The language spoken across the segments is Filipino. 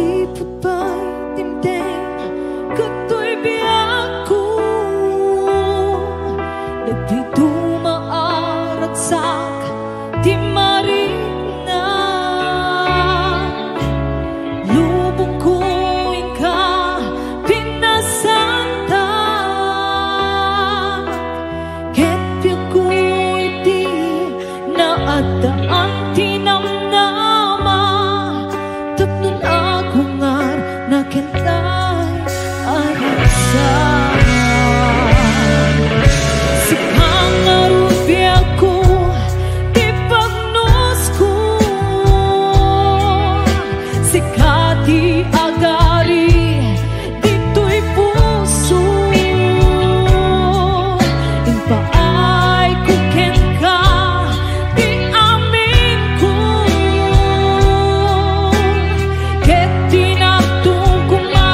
sipot ba'y timteng kato'y biyak ko nagdidumaaratsak di marinan lubong ko ka pinasantag ket biyak ko'y di naadaan tinamnama tapnon ako ngar na kentay arasan si pangarubi ako di pagnos ko si kati agari dito'y puso in paay kuken ka di amin ko ket tinatong kuma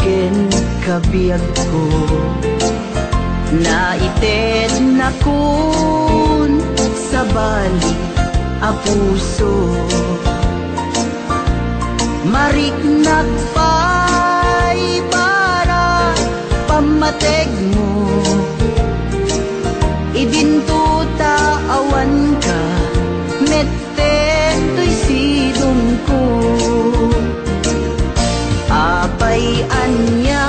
ken kabiyag ko, naited na kun sa bali a puso. Marik nagpay para pamateg mo, idintuta awan ka, metten to'y sidong ko. Apay anya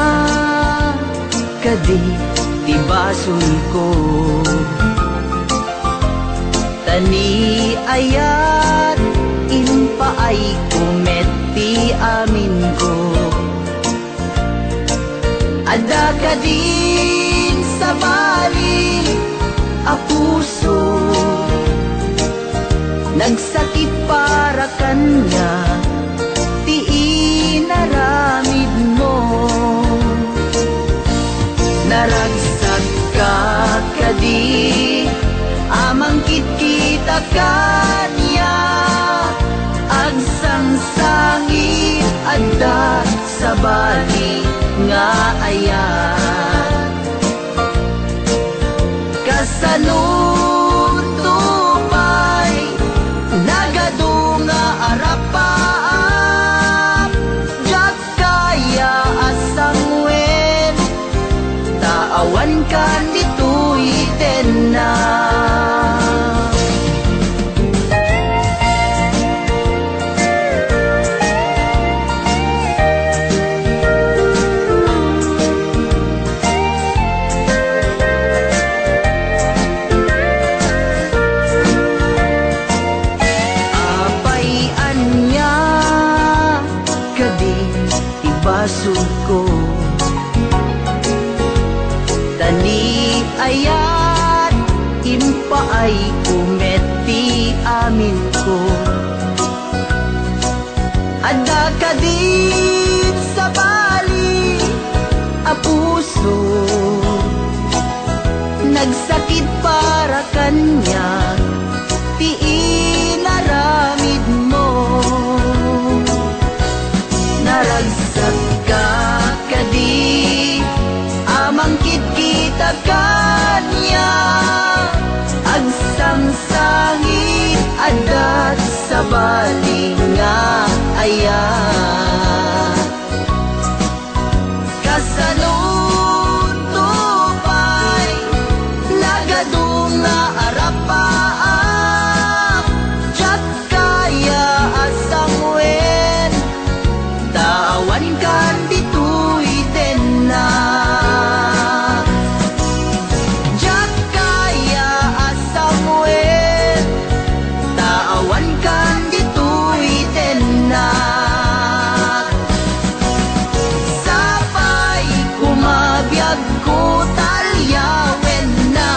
kadi tibasun ko, tani ayat impaay kumeti amin ko. Ada ka din sa bali a puso, nagsakit para kanya, ti inaramid mo. Naragsak ka kadi amang kita kanya, agsangsangi adda sa bali nga ayat. Kasanod tupay nagadunga arapaap, jak kaya asang wen, taawan ka nito'y tena. Basog ko, tani ayat impaay kumeti amin ko. Ada ka din sa bali a puso, nagsakit para kanya, ti inaramid mo. Naragsak ka kadi amang kita kanya, agsangsangi adat sa bali nga ayat. Kasanod tupay nagadunga arapaam, jak kaya asang wen, tawan kan dito'y tena. Jak kaya asang wen, tawan kan dito'y tena. Sapay kumabiyag ko talyawen na.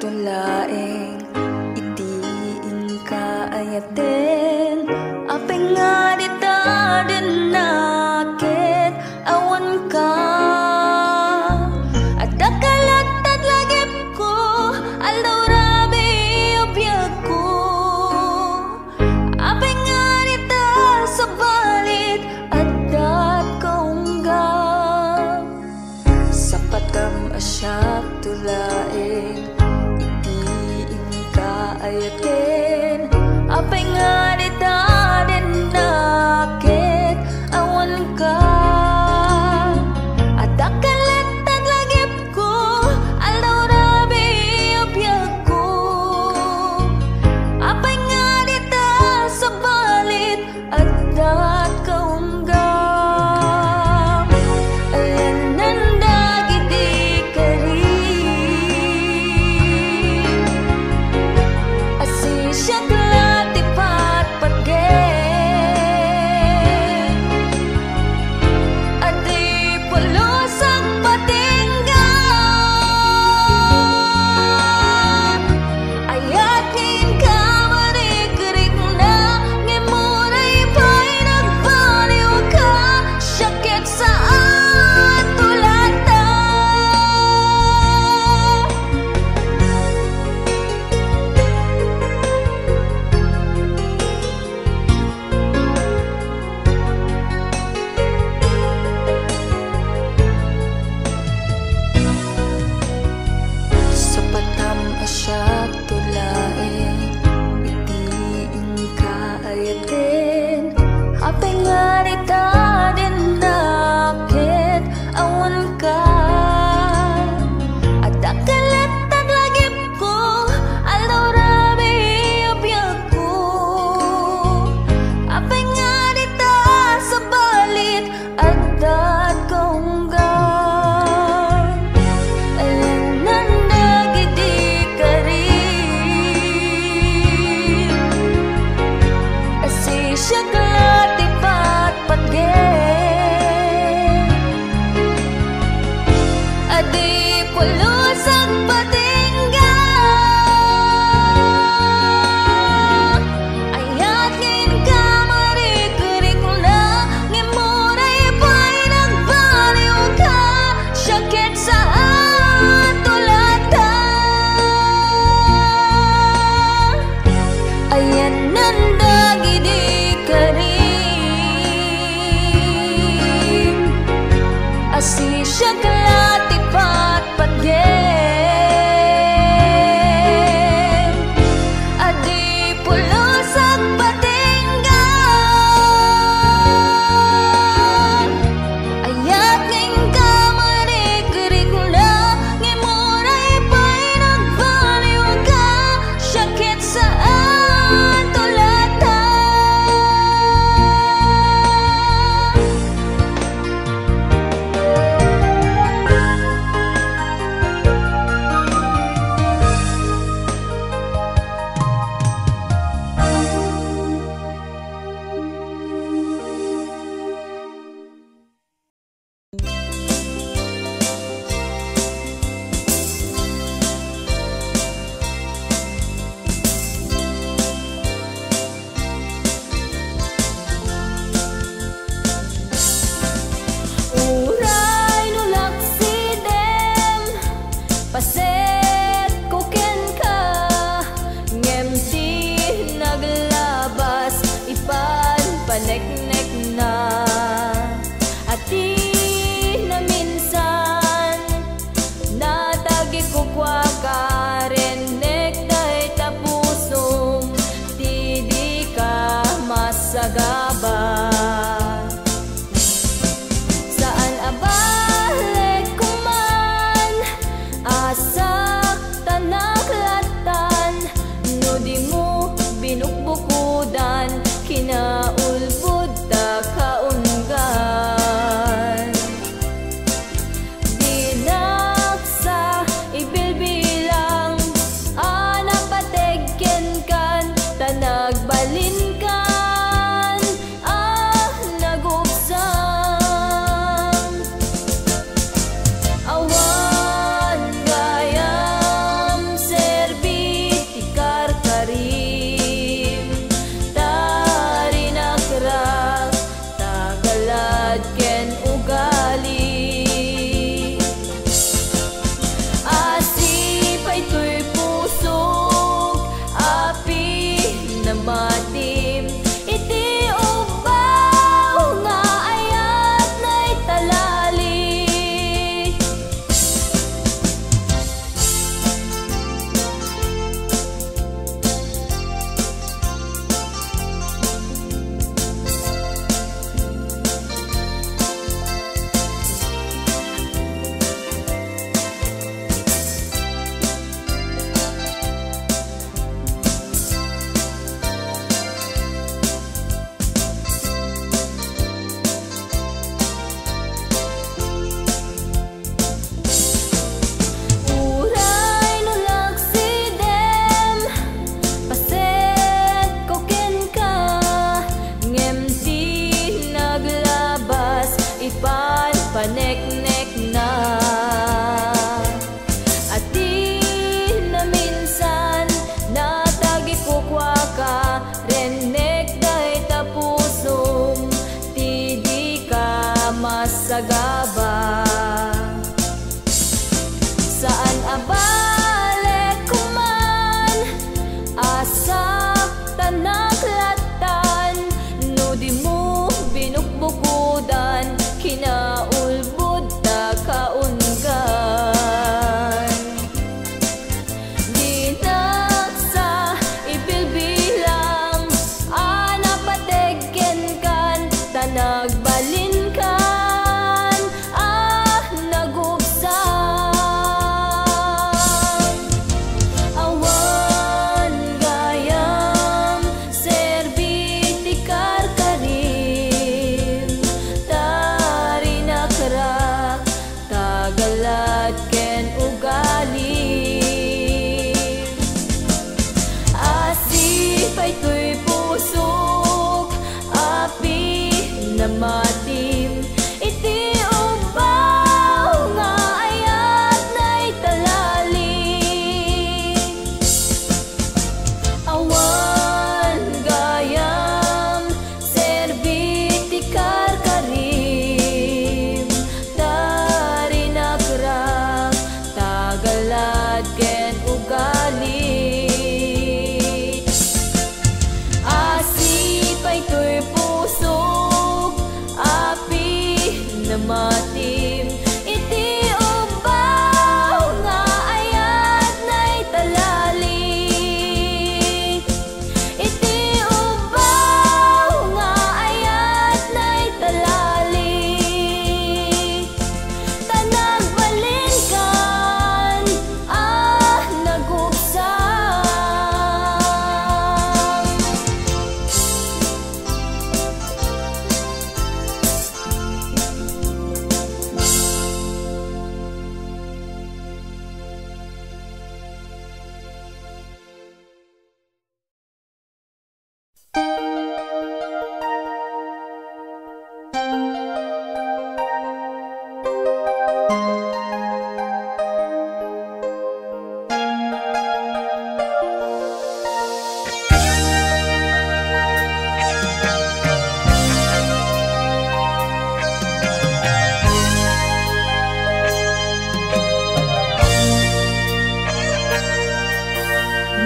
tulaing itiin ka ayaten apeng nga dita din nakit awan ka at dakalatad lagip ko alaw rabi obiyag ko apeng nga dita sa balit at dat kaungga sapat kam asyak tulaing itiin ka ayaten apeng nga dita din nakit awan ka at dakalatad lagip ko alaw rabi obiyag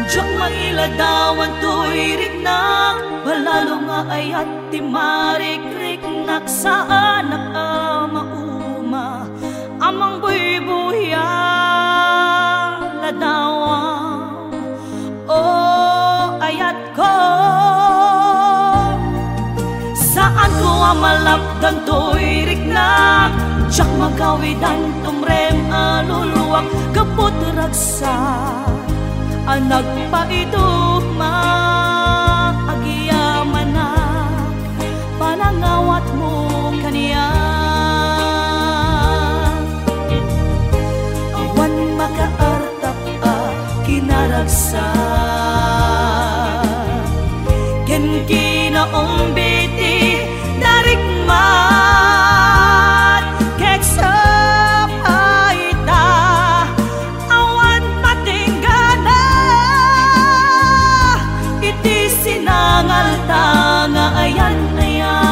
Diyak mailadawan to'y riknak, palalo nga ayat ti marikrik naksaan nakamauma amang buybuya ladawang o ayat ko. Saan ko amalapdan to'y riknak, diyak magawidan tumrem aluluwak kaput ragsak nagpaidugma agiyaman na panangawat mo kaniya. Awan makaartap kinaragsak ken kinaumbiti darikmat keksa tanga ayan ayan.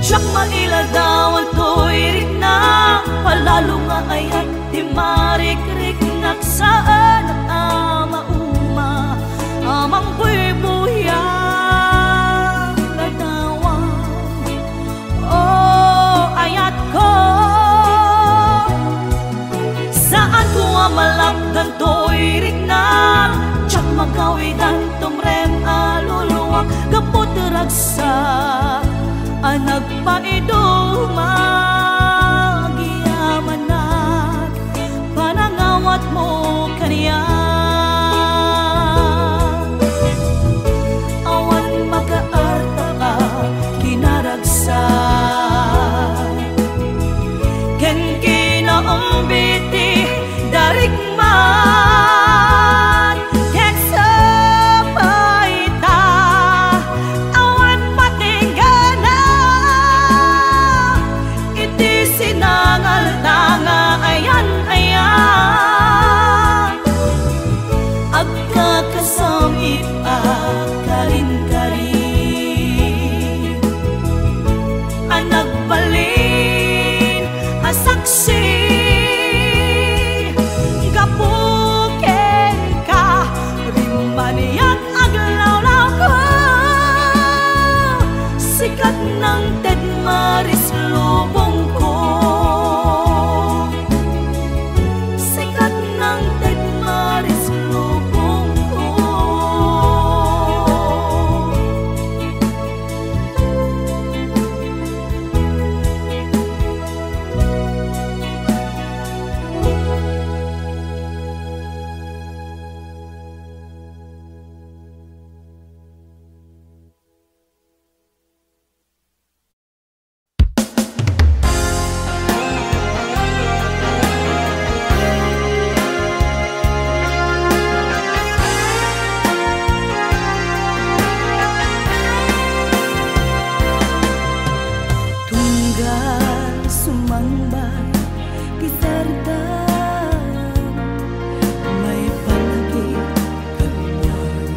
Diyak mailadawan to'y riknak, palalo nga ayat di marikrik naksaan mauma amang buybuya ladawang o ayat ko. Saan ko amalapdan to'y riknak, diyak magawidan tumrem aluluwak kaput ragsak nagpaiduma giyaman na panangawat mo kaniya. Awan makaarta ka kinaragsak ken kinaumbiti darikmat keksa paita awan patinggana iti sinangal tanga ayan ayan. Agkakasamit karin-karin nagbalin asaksi gapuken ka rimaniyak aglawlaw ko sikat ng tedmaris lubong ko sikat ng tedmaris lubong ko. Tunggal sumambay kisardan may palagi kanyan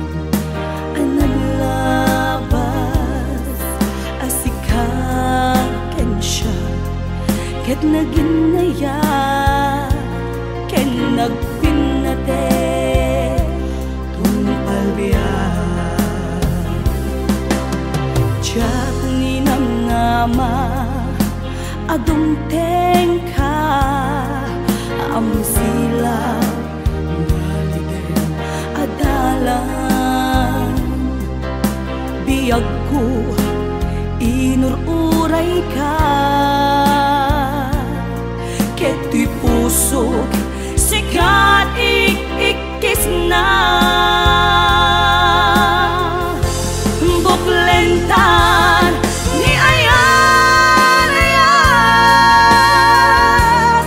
naglabas asikaken siya ket naginaya ken nagpinate tumpalbiyan diyak ninamnama adumteng ka amusila ngaliden adalan biyag ko inururay ka keto'y pusok sikat ikikis na buklentan ni ayan ayan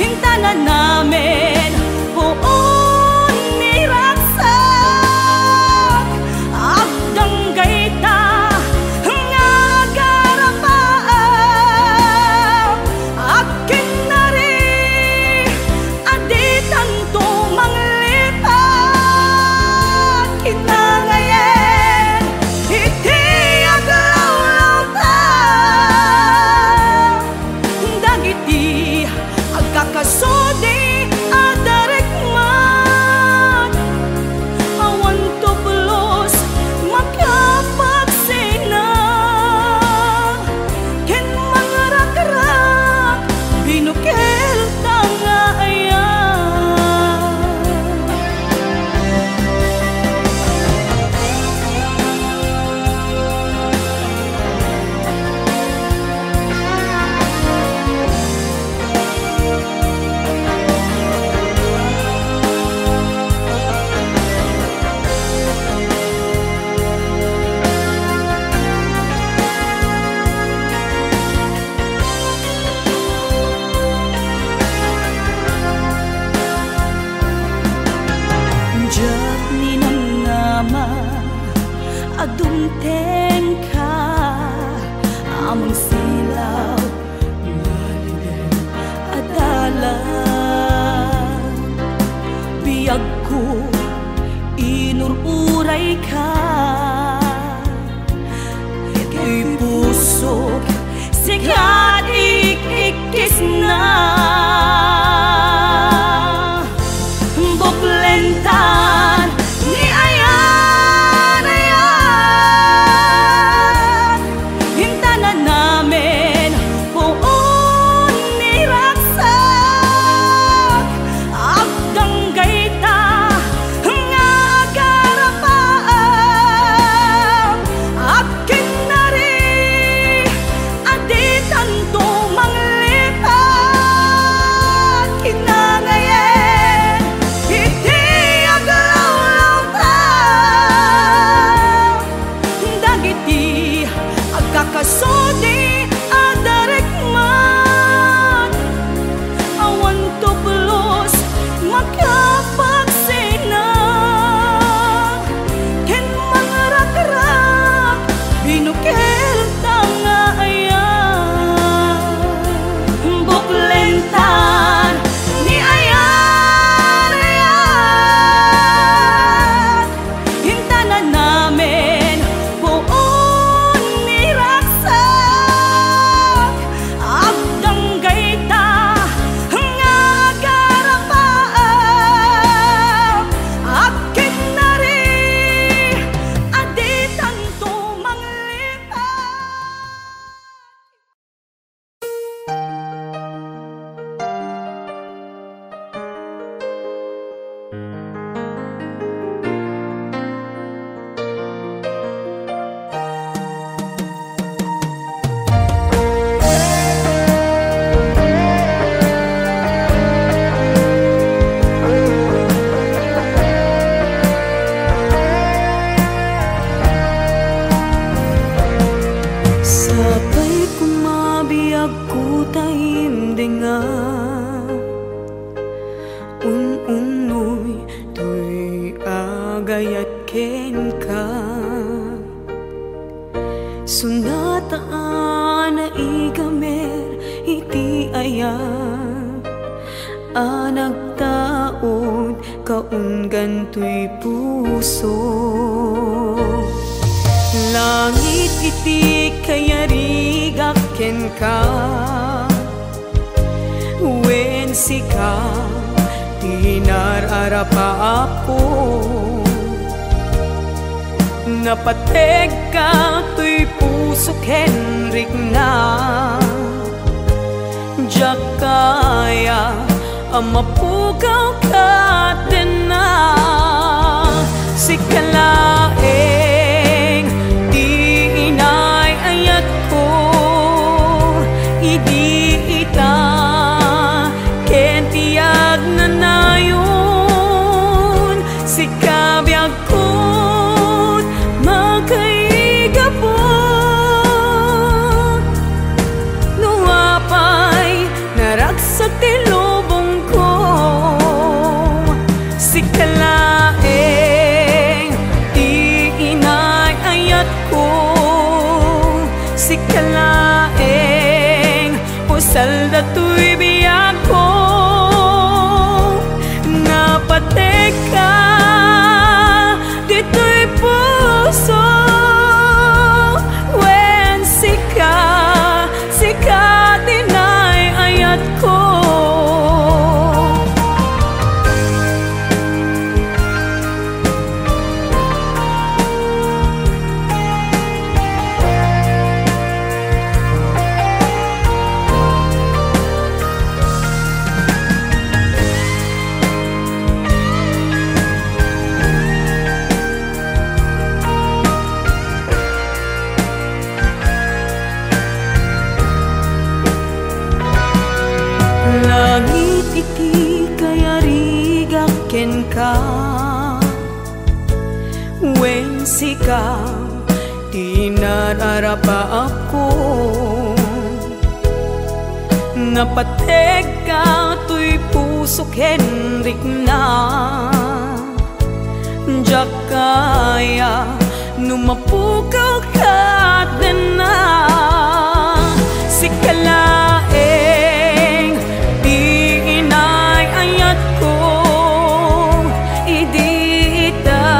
hintanan namin buon ni ragsak banteng ka among silaw ngalinen adala biyag ko inururay ka kay pusok sikat ikikis na buklentan ni ayan ayan hintanan namin buon ni raksak agdang gayta nga agarapaan akin na rin aditan to manglipat kinangayen iti aglaw-law ta dagiti agkakasudi adarikman awan tuplos makapagsina ken mangarak-rak binukel tanga ayan buklentan ni ayan ayan hintanan namin buon ni raksak agdang gayta nga agarapaan akin na rin aditan to manglipat. Sabay kumabiyag ko taimdingan unoy tuy agayat ken ka sunataan na igamer iti ayat anak taod kaunggan tuy puso langit iti kayarigak ken ka wen sika tinararapa ako napateg ka tuy puso kenrik na jak kaya amapugaw ka din na sikalaeng di inay ayat ko idi ita ken tiyag na nayon sikabiyag ko't magkaigapot nuapay naragsak ti lubong ko sikalaeng di inay ayat ko sikalaeng pusal dato'y biyag ko napateg ka dito'y puso wen sika dinay ayat ko langit iti kayarigak ken ka wen sika tinararapa ako napateg ka tuy puso kenrik na jak kaya Numapukaw ka na si kalaeng di inay-ayat ko idita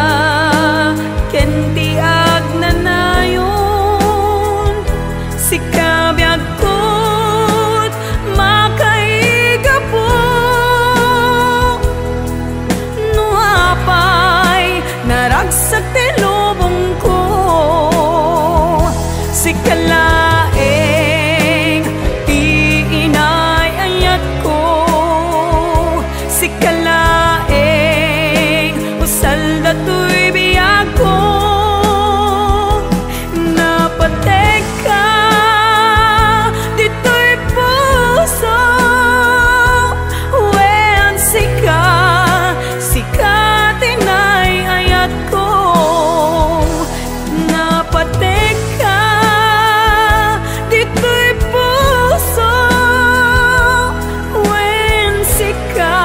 kenti agnanayon si kabyag ko't makaiga po nuapay naragsak tilubong ko si kalaeng di inay-ayat ko si kalaeng usal dato'y biyag ko napatek ka dito'y puso wen sika tinay-ayat ko napatek ka dito'y puso wen sika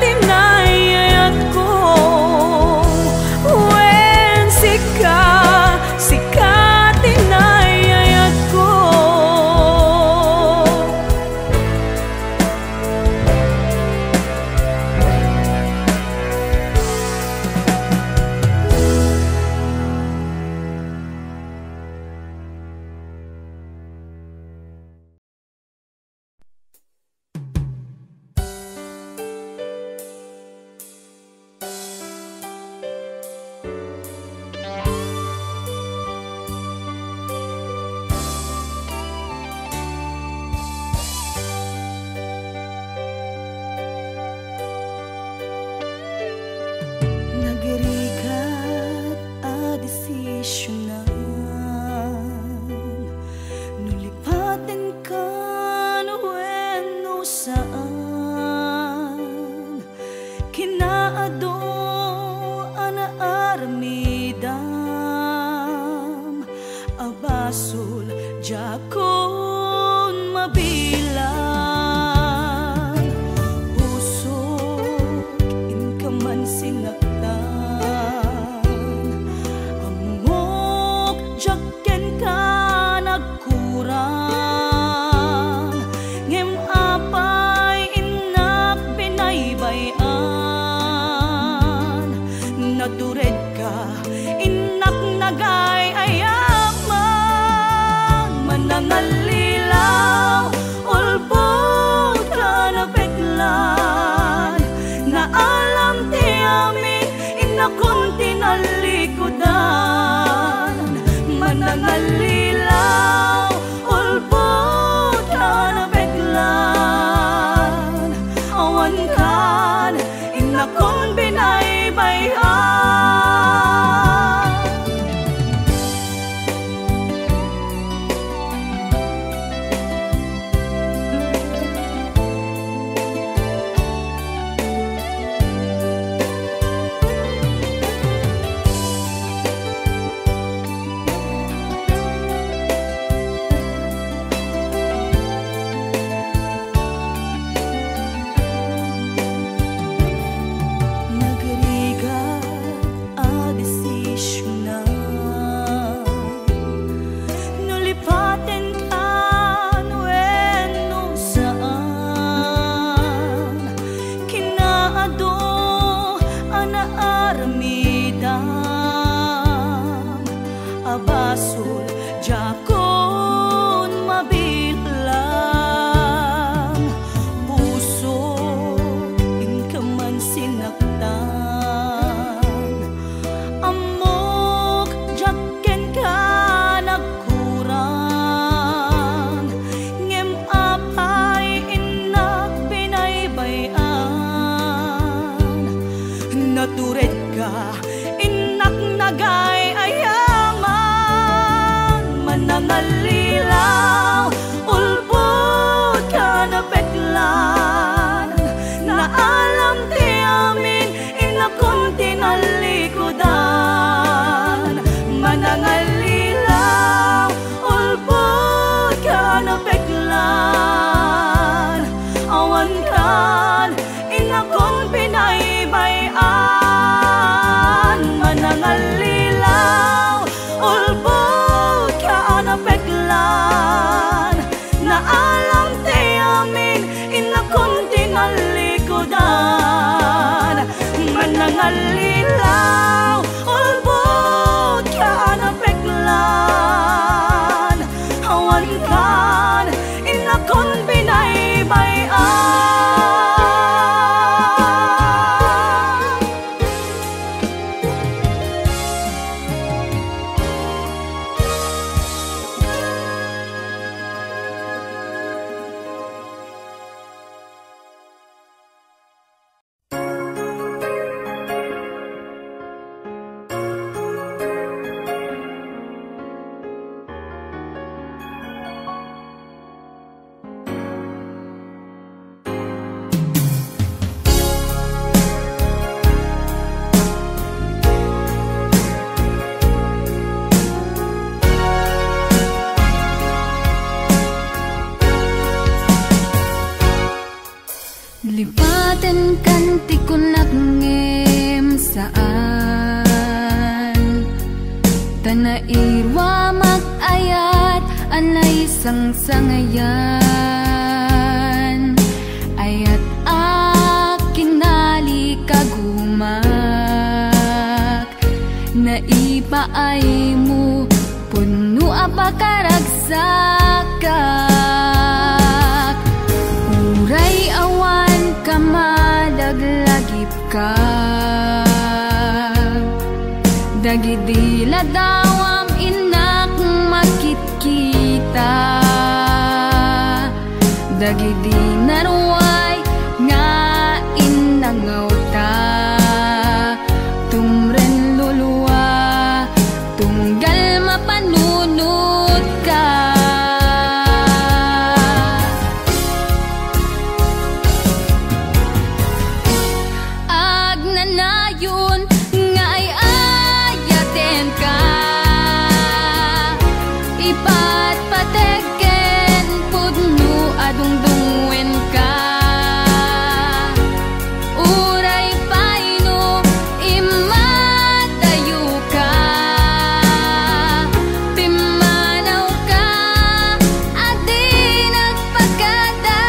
tinay-ayat ko wen sika tinay-ayat ko. Nagrikat a desisyonan nulipatin ka wenno saan kinaado anaaramidam abasol jakon mabilang usok inkaman sinaktan amok jakken ka nagkurang ngem apay inak pinaybayan natured ka inak nagay ayaman manangalilaw ulbod ka na peklan na alam ti amin inakon tinalikudan manangalilaw ulbod ka na peklan awan kan inakon binaybayan. Abasol jakon mabilang puso inkaman sinaktan amok jakken ka nagkurang ngem apay inak pinaybayan natured ka inak nagay nangallilaw ulbod ka na peklan na alam ti amin inakon tinalikudan manangallilaw ulbod ka na peklan awan kan inakon pinaybayan manangallilaw Kanairwa mag-ayat anay isang sangayan, ayat akinali kagumak, naipaay mo puno apakaragsakak, uray awan kamadaglagip ka, dagidila dawam inak makitkita, dagidi naruay nga inangaw ta, tumren luluwa tunggal mapanunod ka. Agnanayon nga ay ayaten ka, ipatpateken pudno adungdungwen ka, uray paino imatayo ka, timanaw ka at di nagpagkada,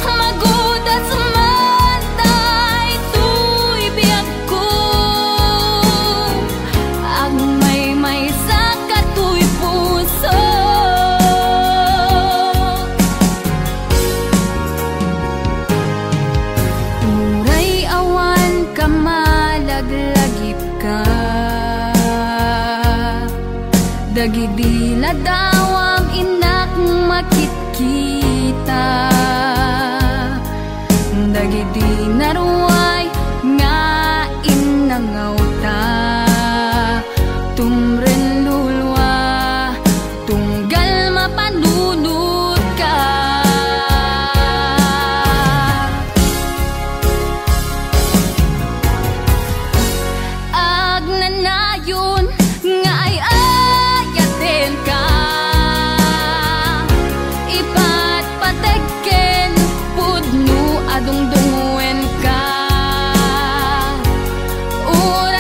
magudas man tay tuy biyag ko, ang may sa katuy puso. Uray awan kamalaglagip ka, dagidila dawam inak makitkita, dagidi naruay nga inangaw ta, tumren lulwa tunggal mapanunod ka. Agnanayon nga ay ayaten ka, ipatpateken pudno adungdungwen ka, uray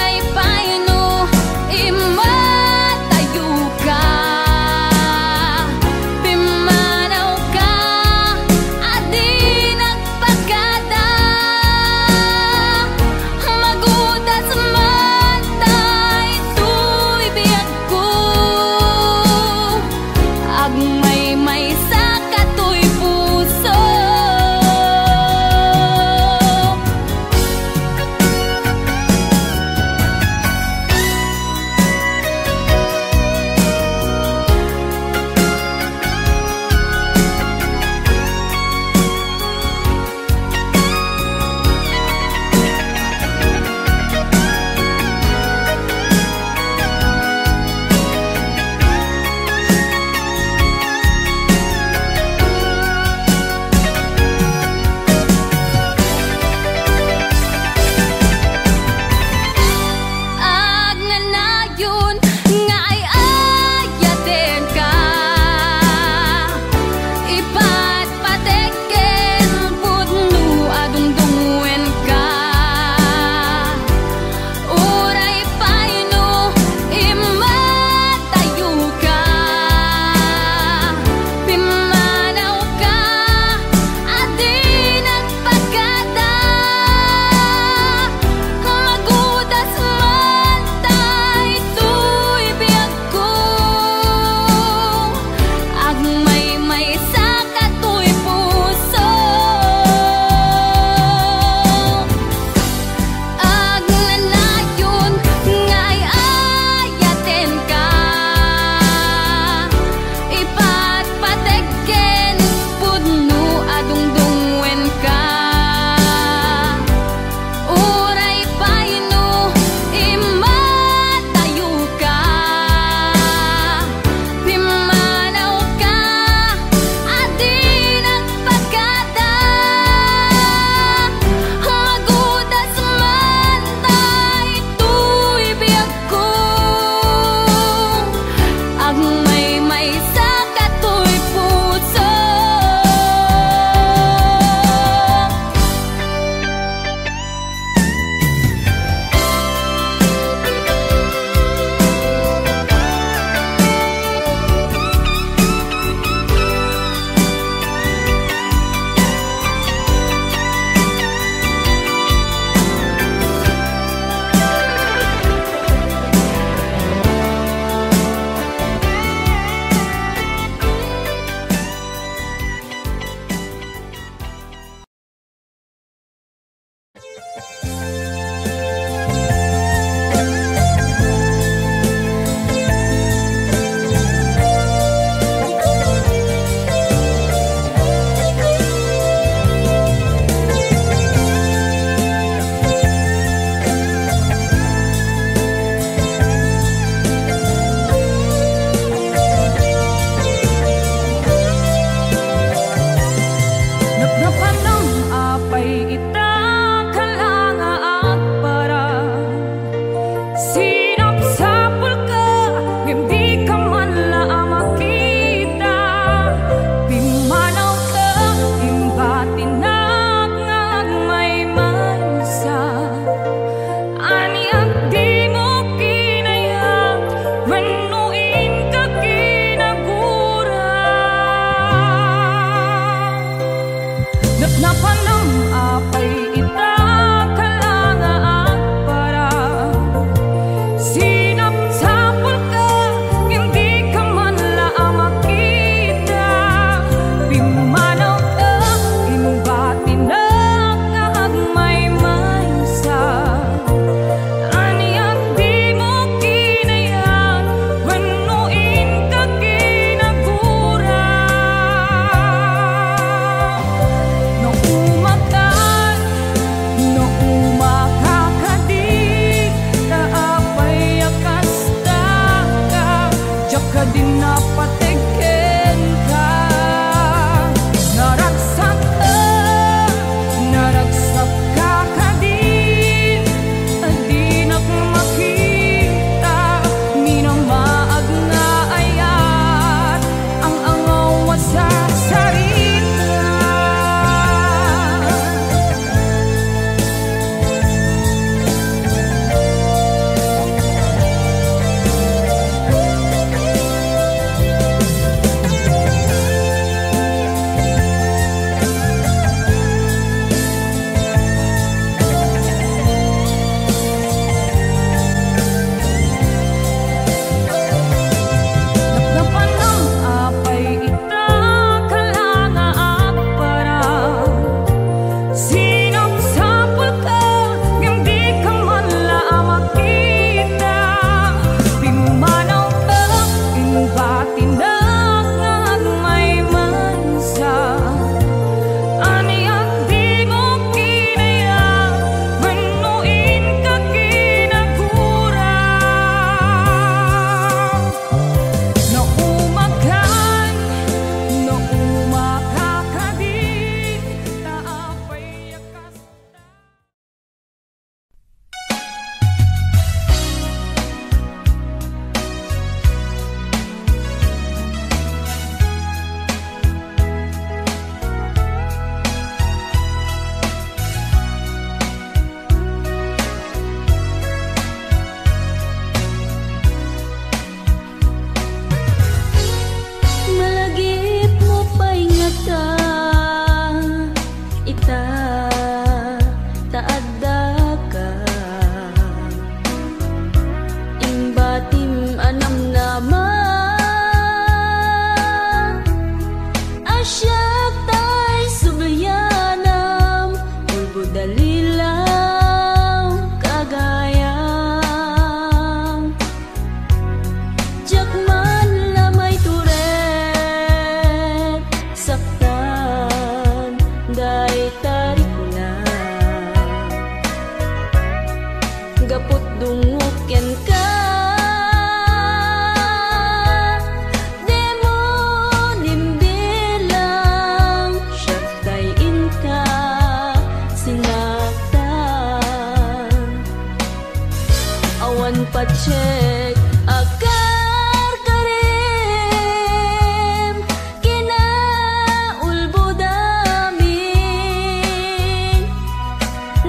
awan patsek akar karem kinaulbodamin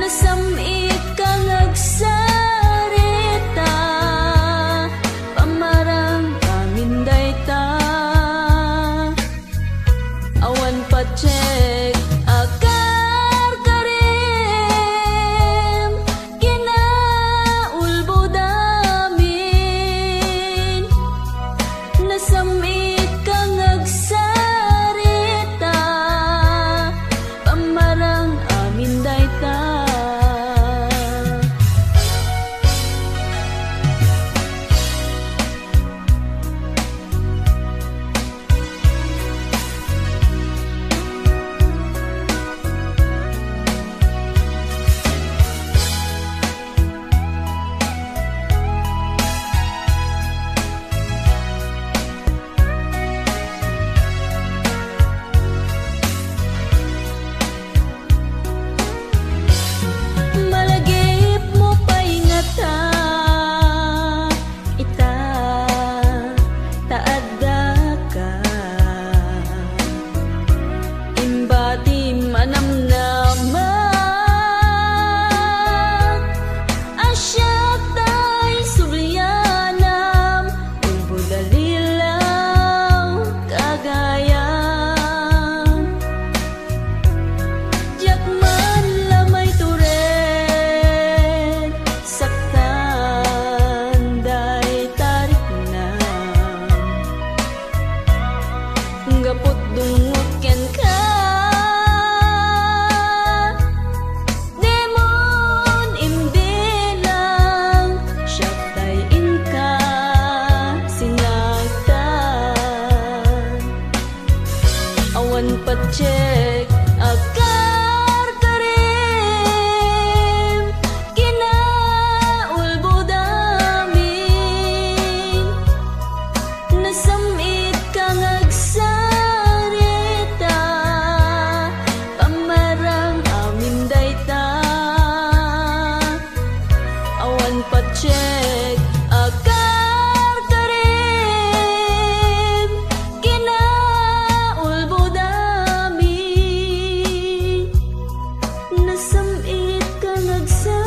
nasamit kang agsarita pamarang amin dayta awan patsek akar karem kinaulbodamin nasamit kang agsarita pamarang amin dayta malagip mo pa'y ngata ita taadda ka imbati manamnaman asyak tay sublianam ulbudalilaw kagayam Jakman lamay turen saktan day tarik na gapot dungot ken ka demon imbilang siyak tay inka sinagtan awan patsek akar karem kinaulbodamin nasamit kang agsarita pamarang amin dayta awan patsek akar karem kinaulbodamin nasamit kang agsarita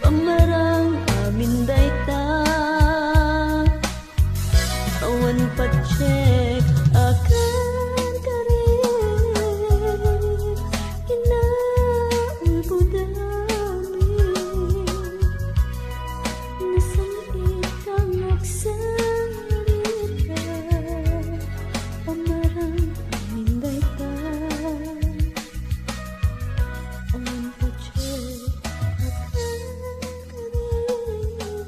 pamarang amin dayta awan patsek akar karem kinaulbodamin nasamit kang agsarita pamarang amin dayta awan patsek akar karem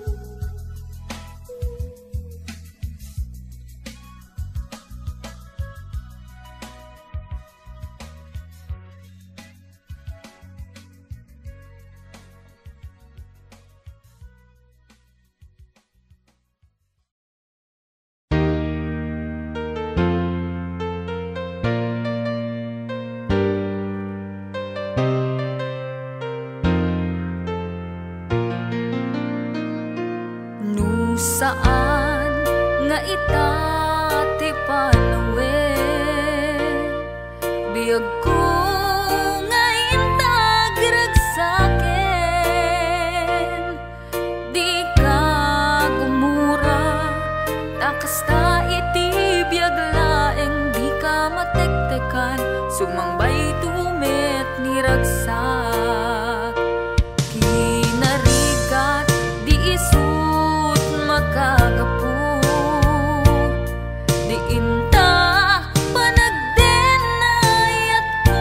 Nu saan nga ita ti panawe biag ko nga intag ragsaken di ka gumura takasta iti biag laeng di ka matektekan sumangbay tumet ni ragsak kinarigat di isut magagapu di inta panagdenayat ko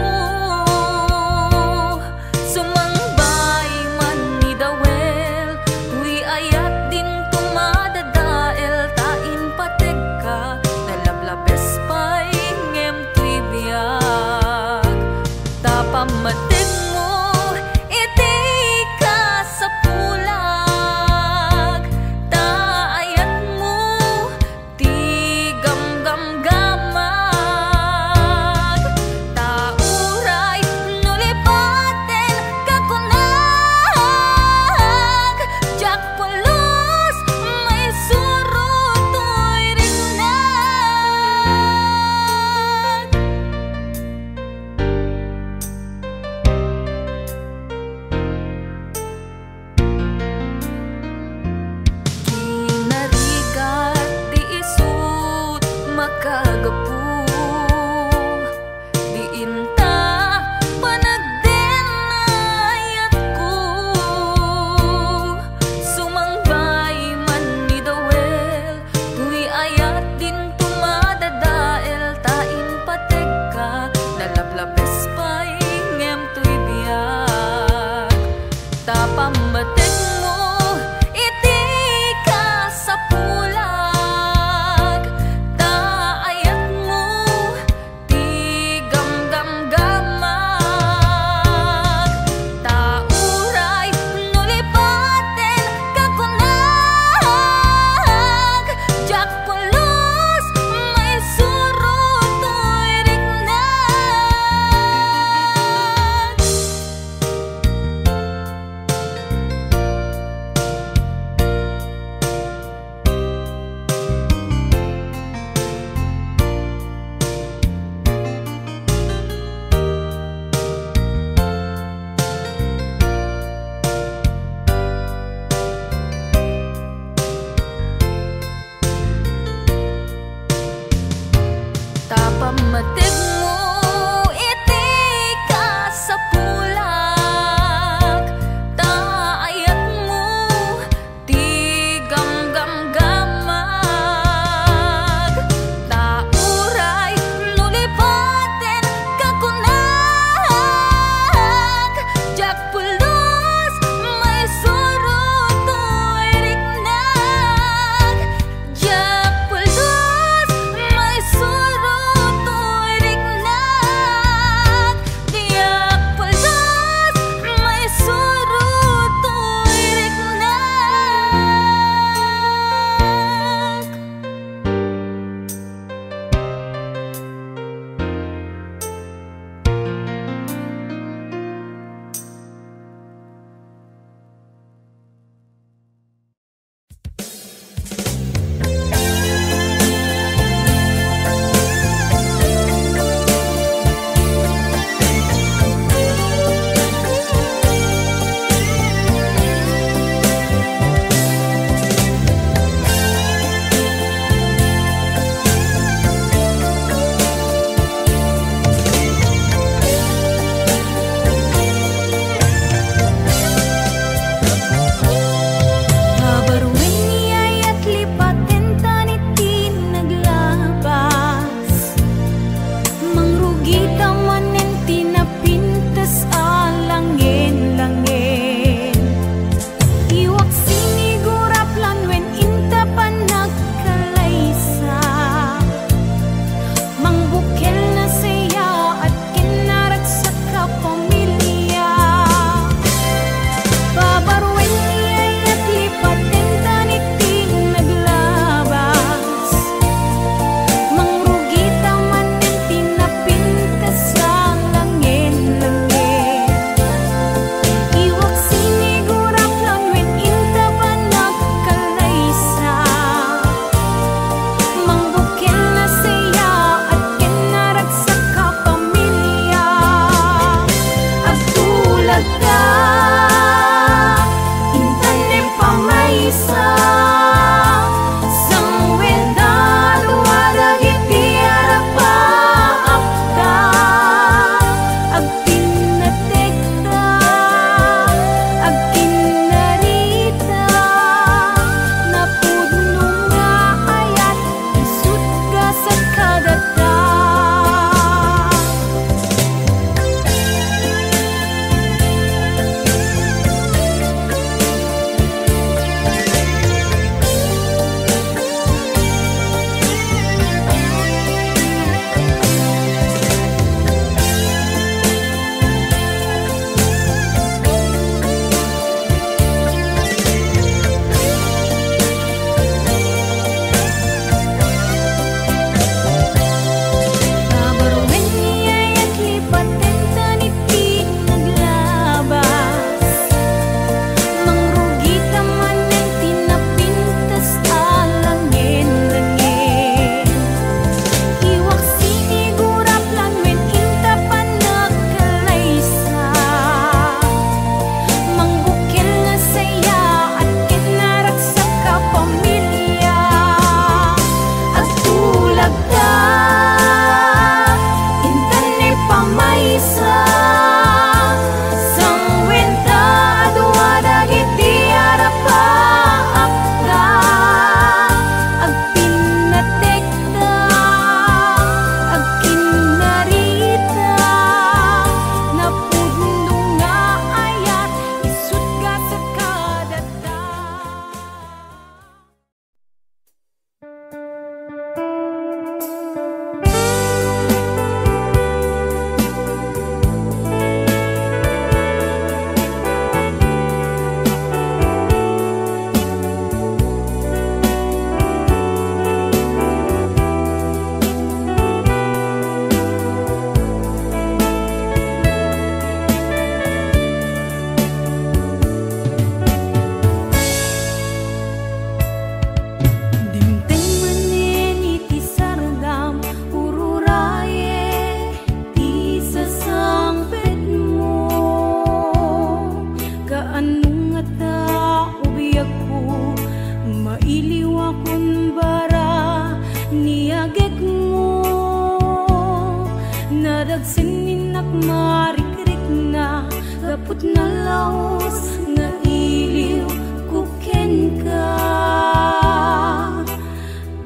Sininak marikrik na gapot na laos nga iliw kuken ka.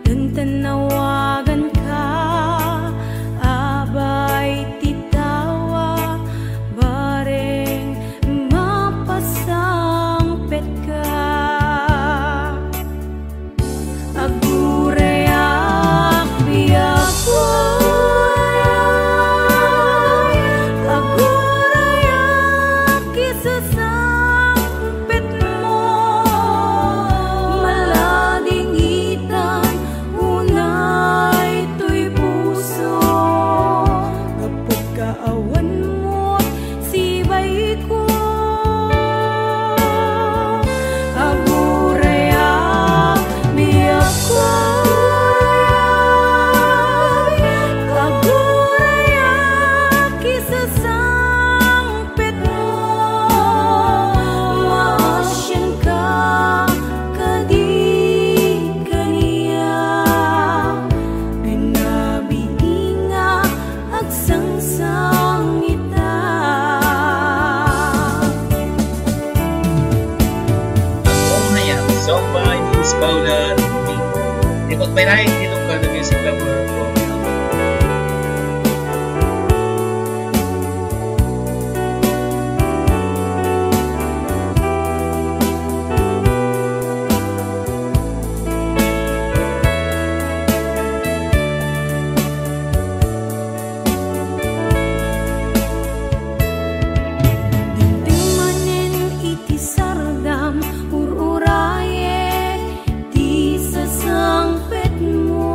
Tantanawagan ka abay titawa bareng mapasangpet ka. Agurayak biyak ko Paula ikut peraih itu kan music lover ko. Ururaye di sesangpetmu.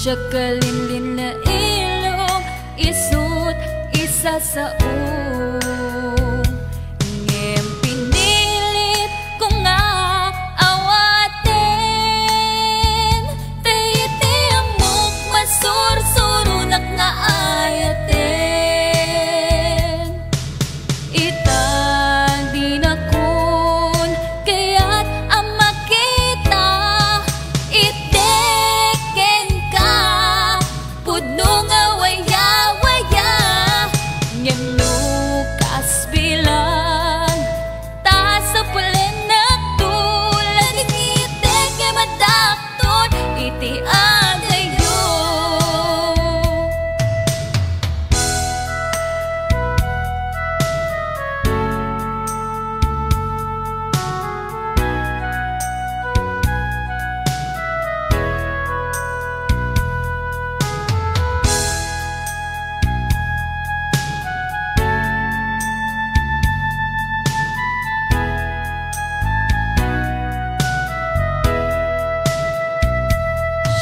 Siya kalinlin na ilong, isut isa sa ngem pinilit ko nga awaten, tayti amok masursurunak nga ayaten. Itan di na kun kaya't ang makita, iteken ka pudno nga waya-waya, ngem lukas bilang ta sa pulen na tulad itek nga madakton iti agayo.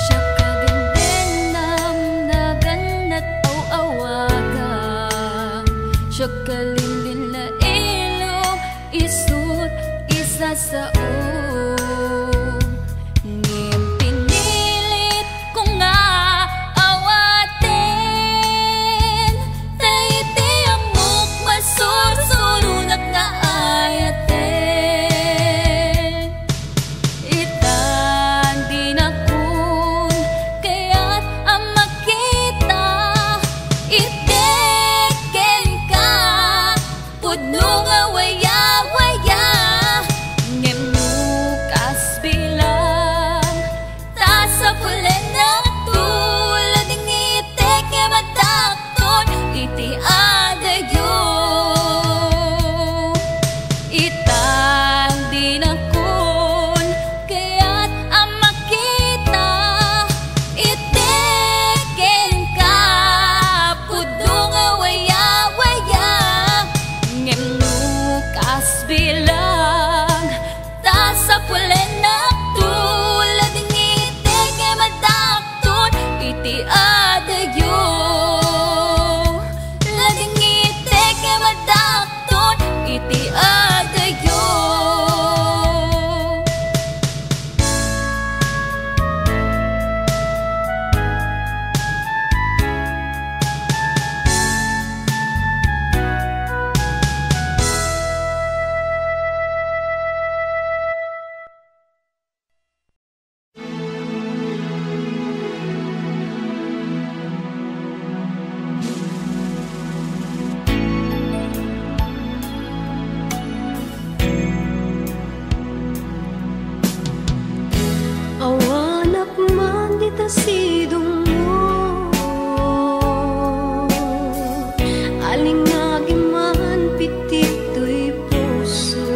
Siya kagandenam na ganat aw-awaga, siya kalinlin na ilong, isut isa sa ngem pinilit ko nga awaten, tayti amok masursurunak nga ayaten. Itan di na kun kaya't ang makita, iteken ka pudno nga waya-waya, ngem lukas bilang ta sa pulen na tulad ng itek nga madakton iti adayo. Itan di na kun kaya't ang makita, iteken ka pudno nga waya-waya, ngem lukas bilang ta sa pulen na tulad ng itek nga madakton iti adayo. Lading itek nga madakton iti adayo. Awanak man dita sidong mo, alingagi man pitik to'y puso.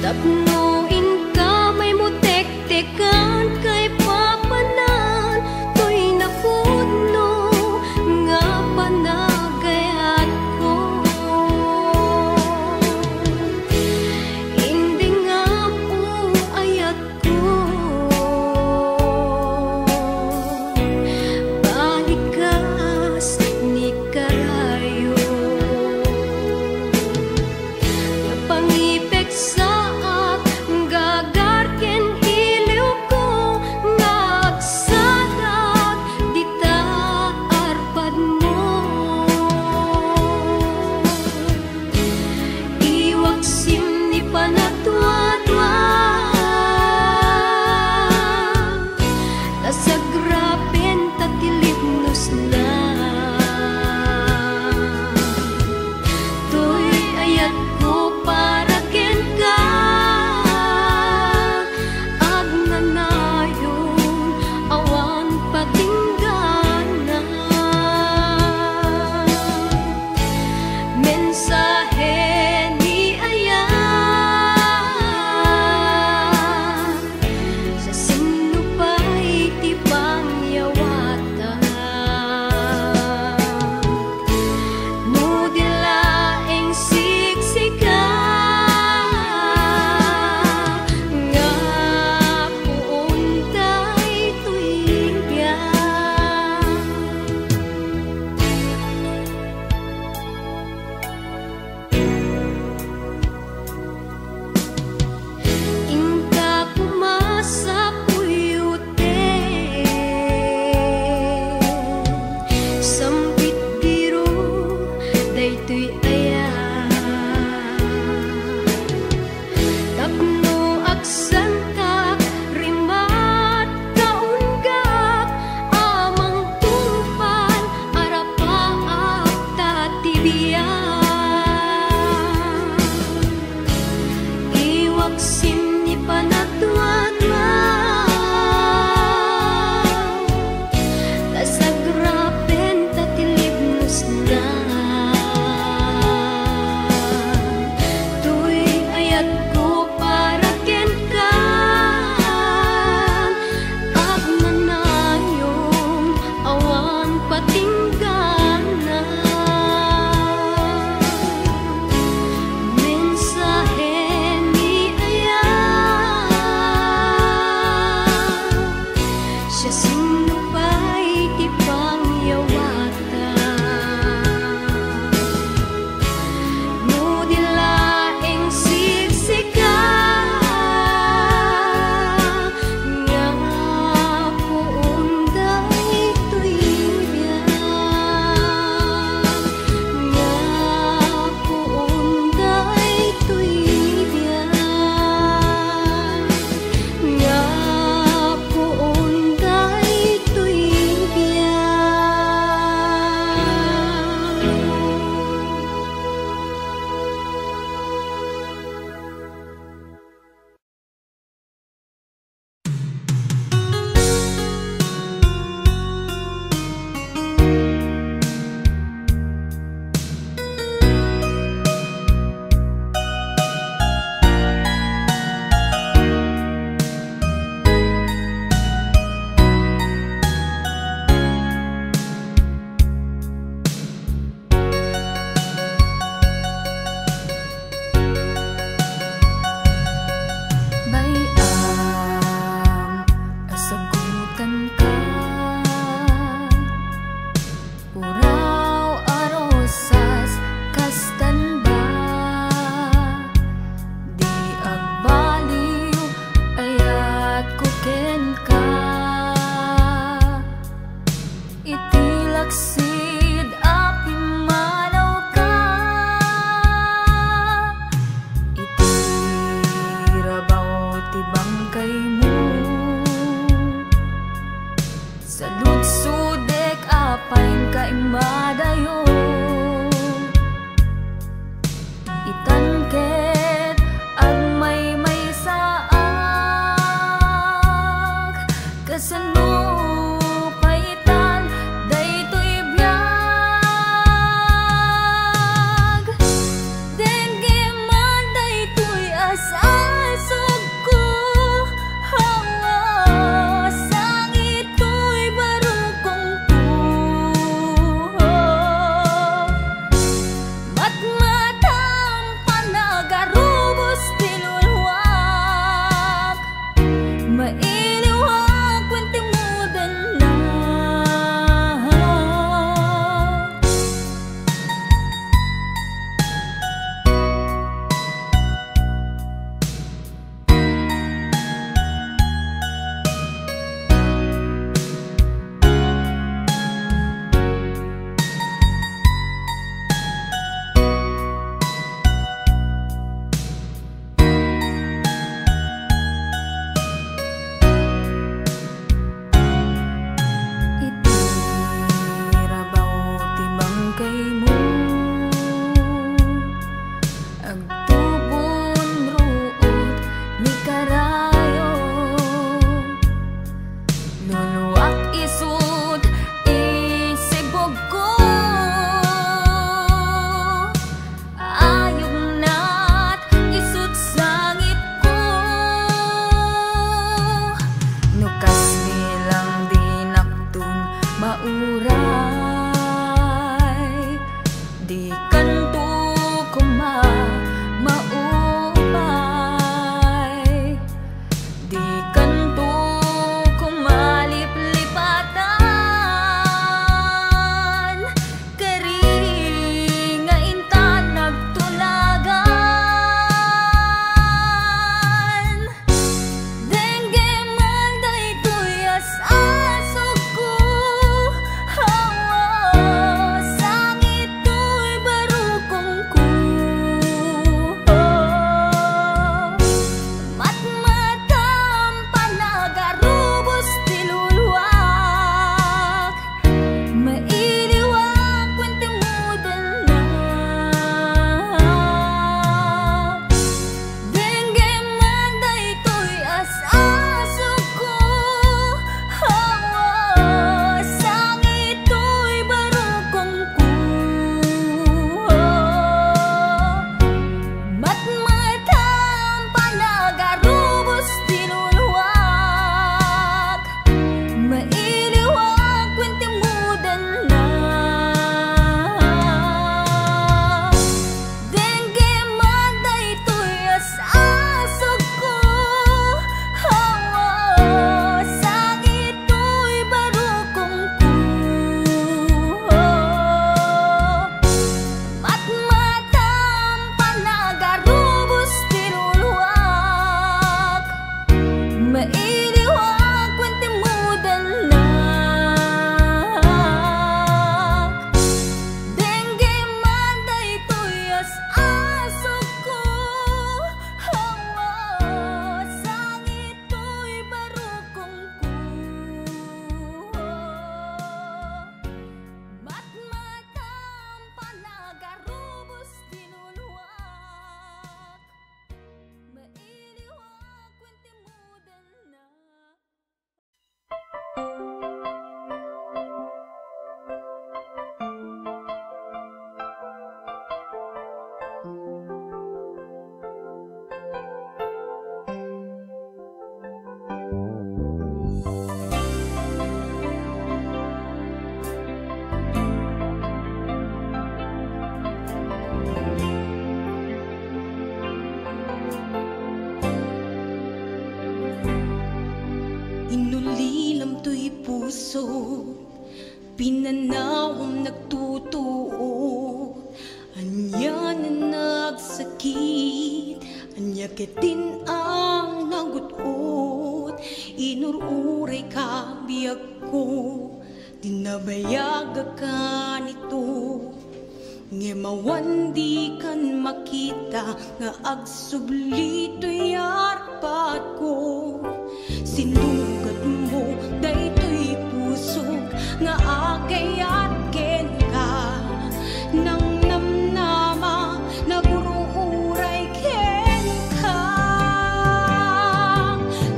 Tapnoin ka may mutek-tekan kay papanan, to'y napudno nga panagayat ko. Hindi nga po ayat ko, balikas ni karayo. Napangipek sa ak, gagarken iliw Inulilam to'y puso, pinanawang nagtutuo. Anya na nagsakit, anya kitin ang nagutot. Inururay ka biyag ko, dinabayag ka nito. Ngemawan di kan makita, nga agsubli to'y arpat ko. Sinugat mo, daytoy pusog, nga agayat ken ka. Nang namnama, naguruuray ken ka.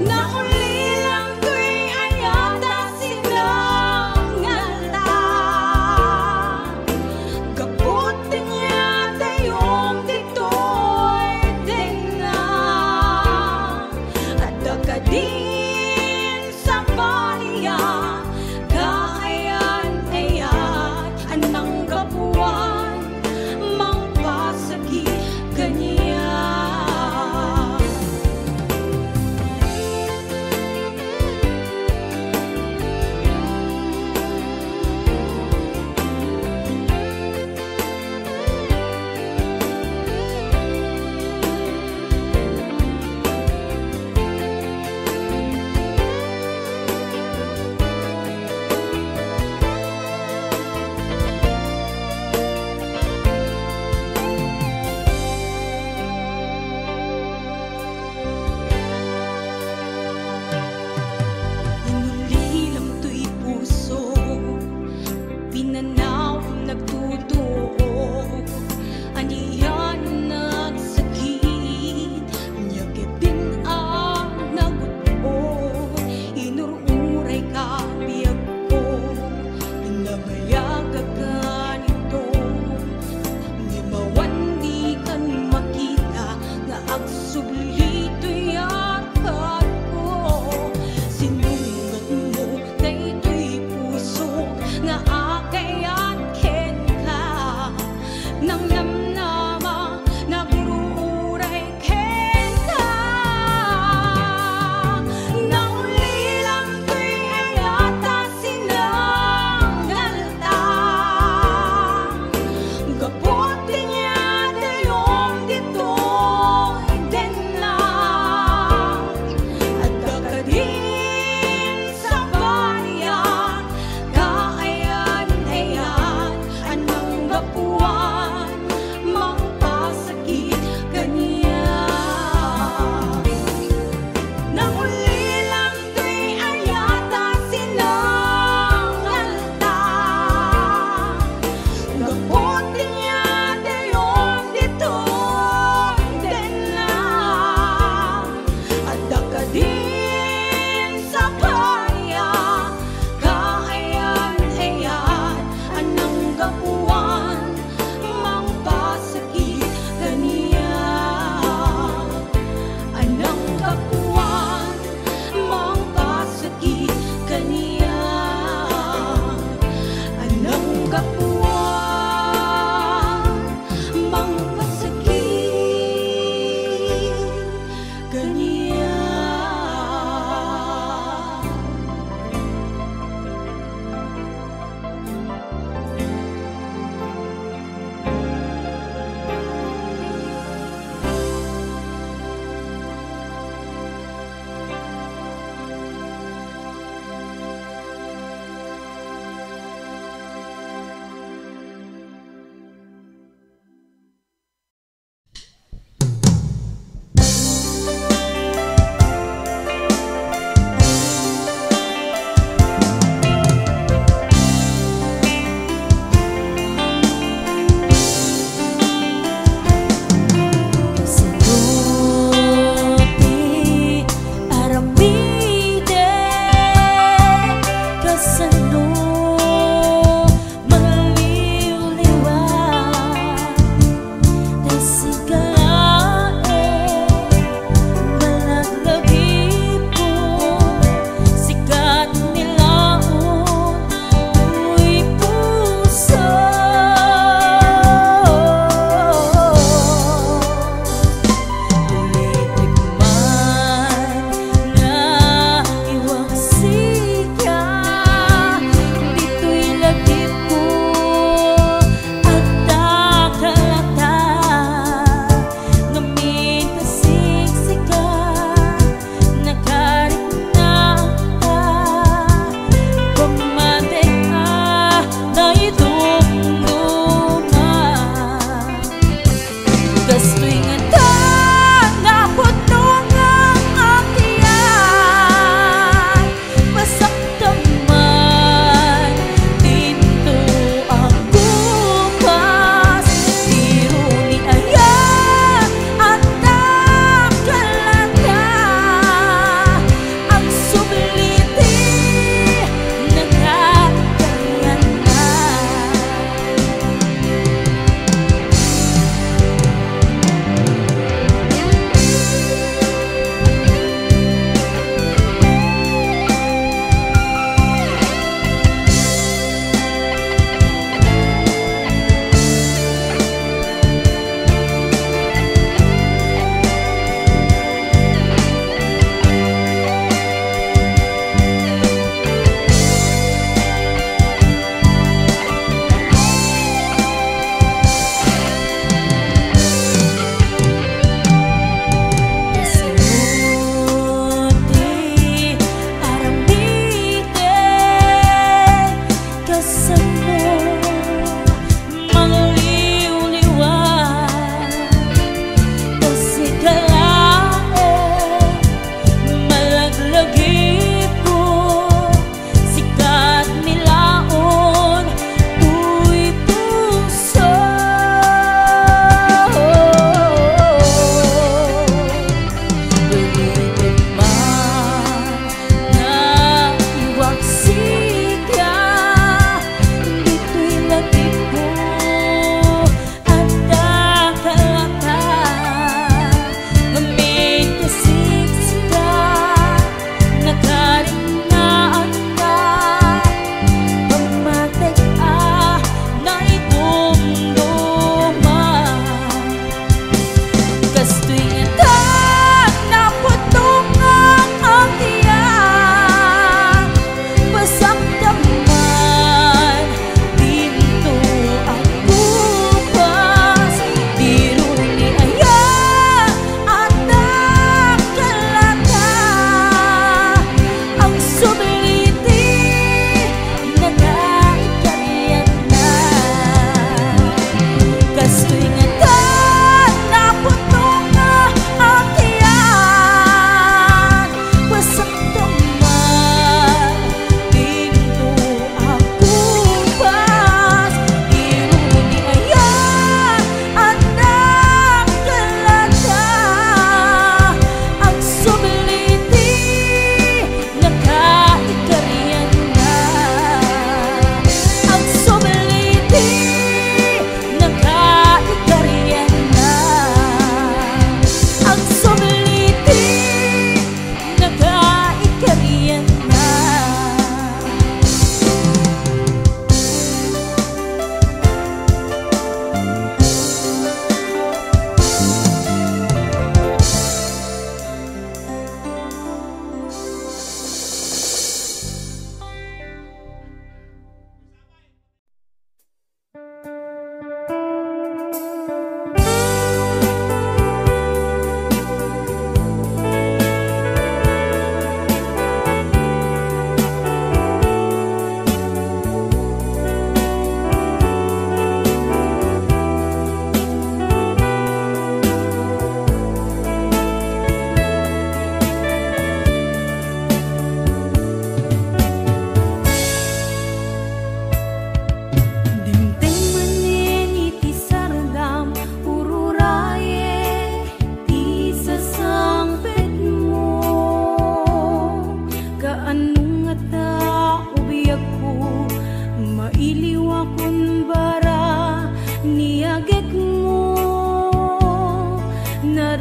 Naulilang to'y ayata sinangala. Kapot niya tayong dito'y dena. At agadi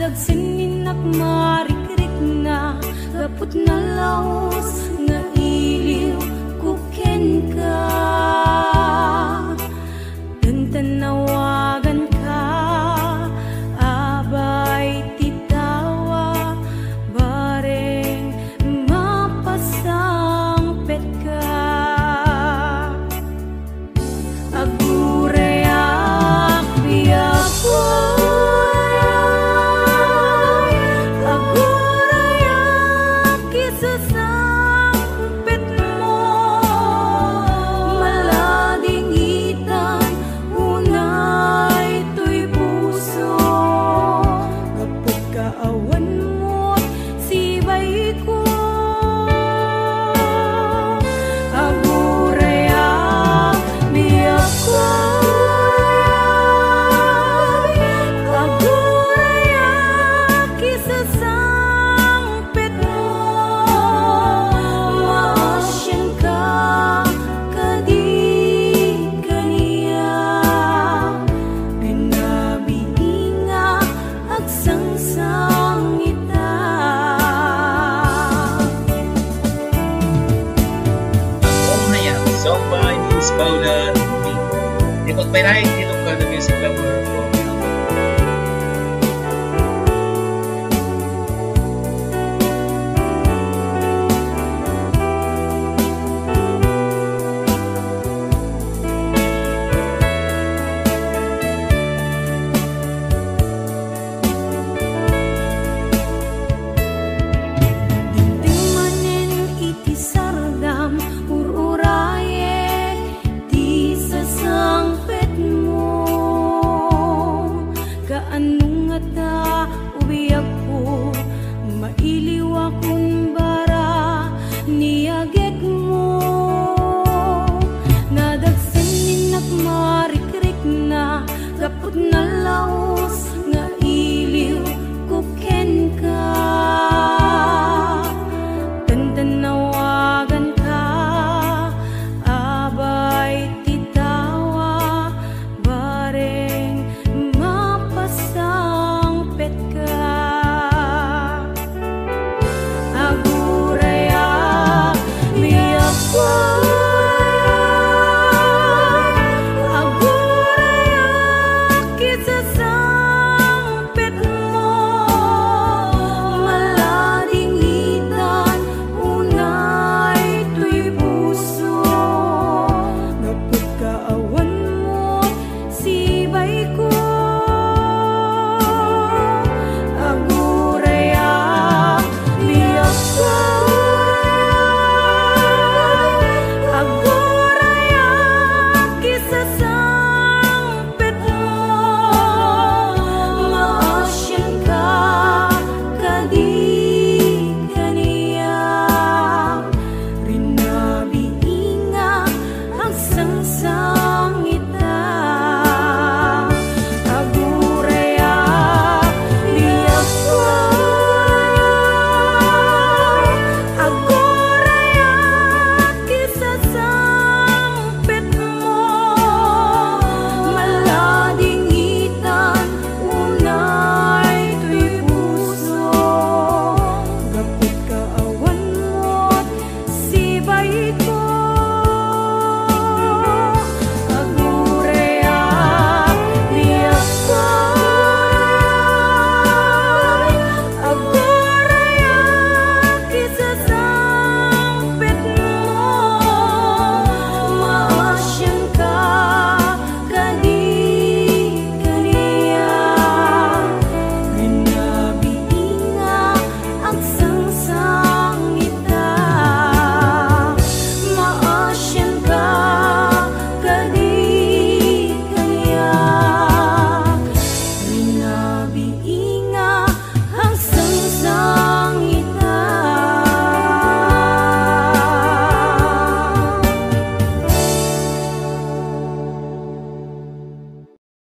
Nadagsin nak marikrik na gapot na laos nga iliw kuken ka. Tanawagan ka, abay titawa, bareng mapasangpet ka. Agurayak biyak ko, agurayak isasangpet mo, malading itan unay to'y puso. Kapag kaawan mo't sibay ko, agurayak biyak ko, agurayak isasangpet mo, maasyan ka kadi kaniya. Binabiinga agsangsang ita. Oo na yan. Song by Miss Paula Ruby. Ikot by Rai dito ka na music lover. Tingmanen iti sardam ururayek di sasangpet mo. Kaanong nga ta ubiyak ko, mailiw akong bara niyagek mo. Nadagsin nak marikrik na gapot na laos